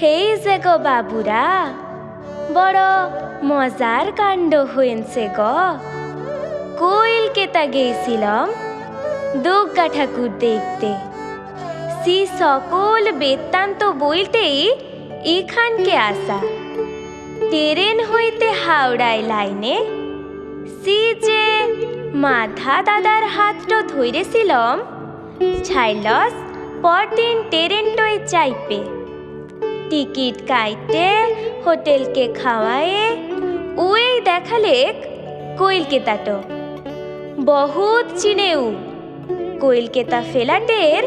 হেই যে গো বাবুরা, বড় মজার কাণ্ড হয়েছে গো। কোয়েলকেতা গেছিলাম দুর্গা ঠাকুর দেখতে। সি সকল বেত্তান্ত বলতেই এখানকে আসা। ট্রেন হইতে হাওড়ায় লাইনে সি যে মাধা দাদার হাতটা ধরেছিলাম, ছাইলস পরদিন ট্রেনটয় চাইপে। টিকিট কাইটে হোটেলকে খাওয়ায়ে ওই দেখালেক কোয়েলকেতাটো। বহুত চিনেউ, কোয়েলকেতা ফেলাটের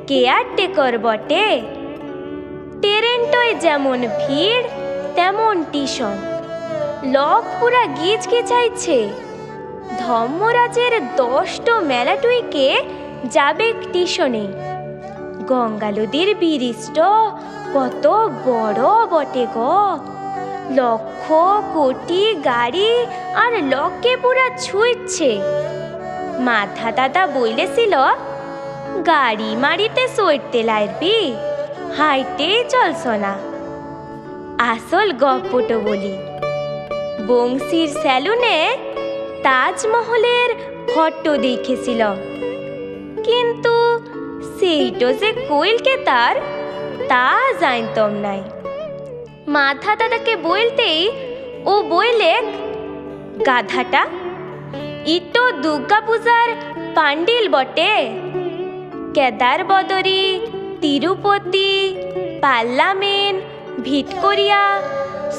কেয়ারটেকর বটে। ট্রেনটয় যেমন ভিড় তেমন টিউশন, লোক পুরা গিজ গিজাইছে। ধর্মরাজের 10টো মেলাটুইকে যাবে টিউশনে। গঙ্গা নদীর ব্রিজটা কত বড় বটে গো। লক্ষ কোটি গাড়ি আর লোককে পুরা ছুঁইছে। মাথা দাদা বলেছিল, গাড়ি মারিতে চড়তে লাইবি, হাইটে চলছ না। আসল গপ্পটো বলি, বংশীর সেলুনে তাজমহলের ফটো দেখেছিল, কিন্তু সেইটো যে কোয়েলকেতার তা জানতাম নাই। মাথা দাদাকে বলতেই ও বললেক, গাধাটা, ইটো দুর্গা পূজার পান্ডিল বটে। কেদার বদরি, তিরুপতি, পার্লামেন্ট, ভিক্টোরিয়া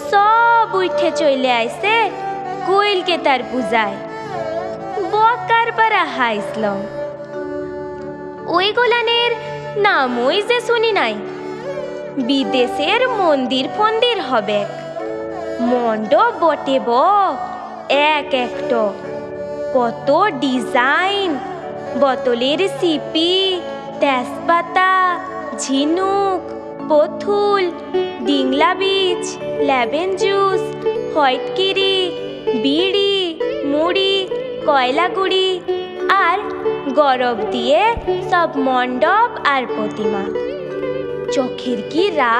সব উঠে চলে আইসে কোয়েলকেতার পূজায়। বকার পারা হাইসলাম। ওই গোলানের নামই যে শুনি নাই। বিদেশের মন্দির ফন্দির হবে, মণ্ডপ বটে ব এক একটা। কত ডিজাইন, বোতলের সিপি, তেজপাতা, ঝিনুক, পথুল, ডিংলা বীজ, লেমন জুস, হোয়াইটকিরি, বিড়ি, মুড়ি, কয়লাগুড়ি আর গরব দিয়ে সব মণ্ডপ আর প্রতিমা। চোখের কি রা,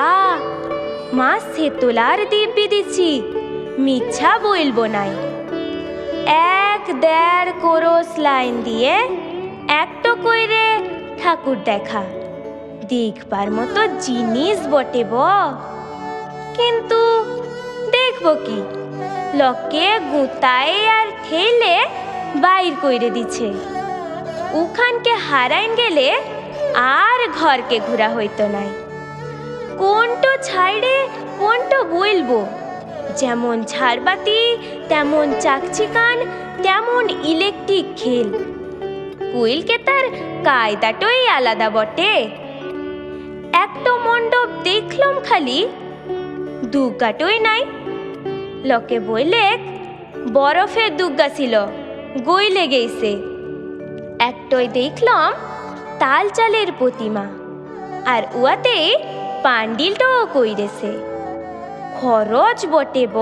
মা সেতলার দিব্যি দিছি, মিথ্যা বলবো নাই। 1-1.5 কোরস লাইন দিয়ে একটা কইরে ঠাকুর দেখা, দেখবার মতো জিনিস বটে ব। কিন্তু দেখবো কি, লোকে গুতায় আর ঠেলে বাইর কইরে দিছে। উখানকে হারাইন গেলে আর ঘরকে ঘুরা হইতো নাই। কোনটো ছাইড়ে কোনটো বলবো, যেমন ঝাড়বাতি তেমন চাকচিকান তেমন ইলেকট্রিক খেল। কোয়েলকেতার কায়দাটাই আলাদা বটে। একটা মণ্ডপ দেখলাম খালি, দুর্গাটই নাই। লোকে বললেক বরফের দুর্গা ছিল, গইলে গেছে। একটাই দেখলাম তাল চালের প্রতিমা, আর উয়াতে পান্ডিলটাও কইরেছে। খরচ বটে ব,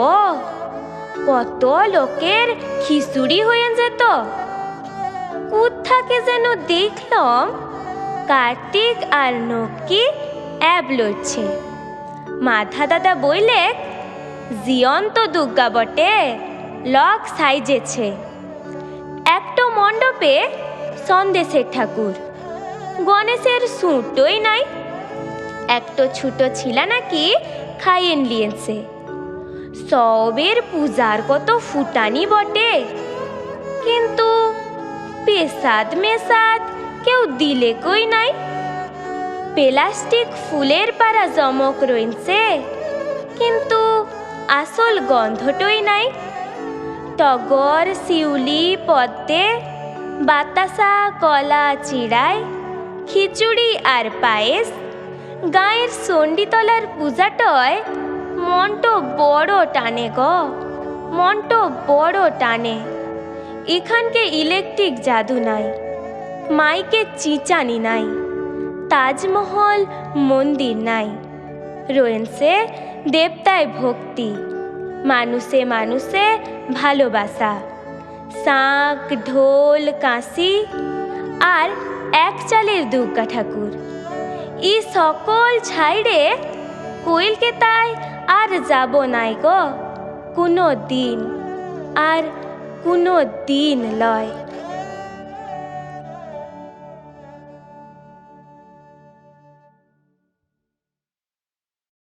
কত লোকের খিচুড়ি হয়ে যেত। কোত্থাকে যেন দেখলাম কার্তিক আর নক্কি অ্যাব লড়ছে। মাথা দাদা বললেক, জিয়ন্ত দুর্গা বটে, লক সাইজেছে। একটা মণ্ডপে সন্দেশের ঠাকুর, গণেশের সুঁটই নাই। একটা ছোট ছিলা নাকি খাইয়েন লিয়েছে। সবের পূজার কত ফুটানি বটে, কিন্তু পেশাদ মেশাদ কেউ দিলে কই নাই। প্লাস্টিক ফুলের পারা জমক রইছে, কিন্তু আসল গন্ধটই নাই। টগর, শিউলি, পদ্মে, বাতাসা, কলা, চিড়াই, খিচুড়ি আর পায়েস। গাঁয়ের চণ্ডীতলার পূজাটয় মনটো বড় টানে গো, মনটো বড় টানে। এখানকে ইলেকট্রিক জাদু নাই, মাইকে চিচানি নাই, তাজমহল মন্দির নাই। রয়েছে দেবতায় ভক্তি, মানুষে মানুষে ভালোবাসা, শাঁখ, ঢোল, কাঁসি আর এক চালের দুর্গা ঠাকুর। ই সকল ছাইড়ে কইলকে তাই আর যাব নাই গো, কোনো দিন আর কোনো দিন লয়।